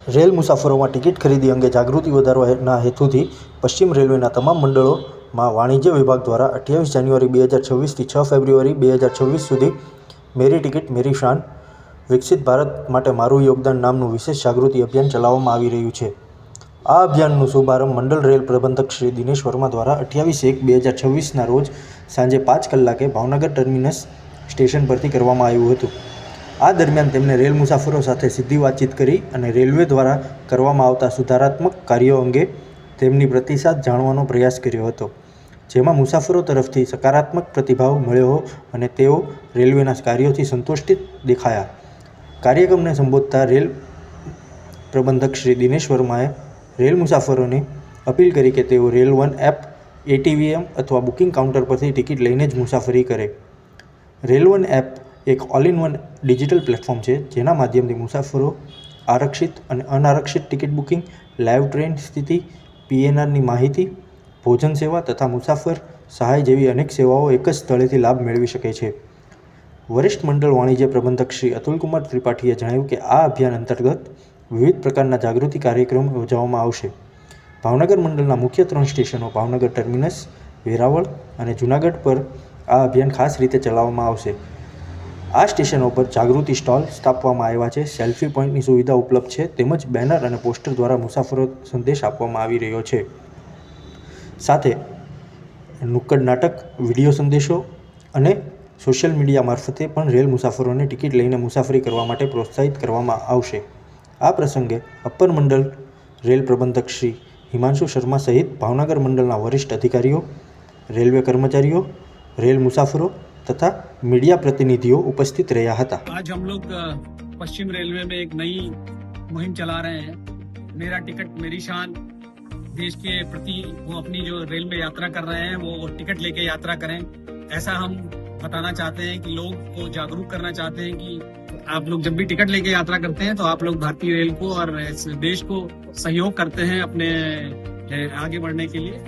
Rail મુસાફરોમાં ticket ખરીદી અંગે જાગૃતિ વધારવાના હેતુથી પશ્ચિમ રેલવેના તમામ મંડળોમાં વાણિજ્ય વિભાગ દ્વારા 28 જાન્યુઆરી 2026થી 6 ફેબ્રુઆરી 2026 સુધી મેરી ટિકિટ મેરી શાન, વિકસિત ભારત માટે મારું યોગદાન નામનું વિશેષ જાગૃતિ અભિયાન ચલાવવામાં આવી રહ્યું છે. આ અભિયાનનો શુભારંભ મંડળ રેલ પ્રબંધક શ્રી દિનેશ વર્મા દ્વારા 28/1/2026ના રોજ સાંજે 5 કલાકે ભાવનગર ટર્મિનસ સ્ટેશન પરથી કરવામાં આવ્યું હતું. આ દરમિયાન તેમણે રેલ મુસાફરો સાથે સીધી વાતચીત કરી અને રેલવે દ્વારા કરવામાં આવતા સુધારાત્મક કાર્યો અંગે તેમની પ્રતિસાદ જાણવાનો પ્રયાસ કર્યો હતો, જેમાં મુસાફરો તરફથી સકારાત્મક પ્રતિભાવ મળ્યો અને તેઓ રેલવેના કાર્યોથી સંતુષ્ટ દેખાયા. કાર્યક્રમને સંબોધતા રેલ પ્રબંધક શ્રી દિનેશ વર્માએ રેલ મુસાફરોને અપીલ કરી કે તેઓ રેલ વન એપ, એટીવીએમ અથવા બુકિંગ કાઉન્ટર પરથી ટિકિટ લઈને જ મુસાફરી કરે. રેલ વન એપ એક all in one digital platform છે, જેના માધ્યમથી મુસાફરો આરક્ષિત અને અનારક્ષિત ટિકિટ બુકિંગ, લાઈવ ટ્રેન સ્થિતિ, પીએનઆરની માહિતી, ભોજન સેવા તથા મુસાફર સહાય જેવી અનેક સેવાઓ એક જ સ્થળેથી લાભ મેળવી શકે છે. વરિષ્ઠ મંડળ વાણિજ્ય પ્રબંધક શ્રી અતુલકુમાર ત્રિપાઠીએ જણાવ્યું કે આ અભિયાન અંતર્ગત વિવિધ પ્રકારના જાગૃતિ કાર્યક્રમો યોજવામાં આવશે. ભાવનગર મંડળના મુખ્ય 3 સ્ટેશનો ભાવનગર ટર્મિનસ, વેરાવળ અને જૂનાગઢ પર આ અભિયાન ખાસ રીતે ચલાવવામાં આવશે. આ સ્ટેશનો પર જાગૃતિ સ્ટોલ સ્થાપવામાં આવ્યા છે, સેલ્ફી પોઈન્ટની સુવિધા ઉપલબ્ધ છે તેમજ બેનર અને પોસ્ટર દ્વારા મુસાફરો સંદેશ આપવામાં આવી રહ્યો છે. સાથે નુક્કડ નાટક, વિડીયો સંદેશો અને સોશિયલ મીડિયા મારફતે પણ રેલ મુસાફરોને ટિકિટ લઈને મુસાફરી કરવા માટે પ્રોત્સાહિત કરવામાં આવશે. આ પ્રસંગે અપર મંડળ રેલ પ્રબંધક શ્રી હિમાંશુ શર્મા સહિત ભાવનગર મંડળના વરિષ્ઠ અધિકારીઓ, રેલવે કર્મચારીઓ, રેલ મુસાફરો तथा मीडिया प्रतिनिधियों उपस्थित रहा था. आज हम लोग पश्चिम रेलवे में एक नई मुहिम चला रहे हैं, मेरा टिकट मेरी शान. देश के प्रति वो अपनी जो रेल में यात्रा कर रहे हैं वो टिकट लेके यात्रा करें, ऐसा हम बताना चाहते हैं कि लोग को जागरूक करना चाहते हैं कि आप लोग जब भी टिकट लेके यात्रा करते हैं तो आप लोग भारतीय रेल को और इस देश को सहयोग करते हैं अपने आगे बढ़ने के लिए.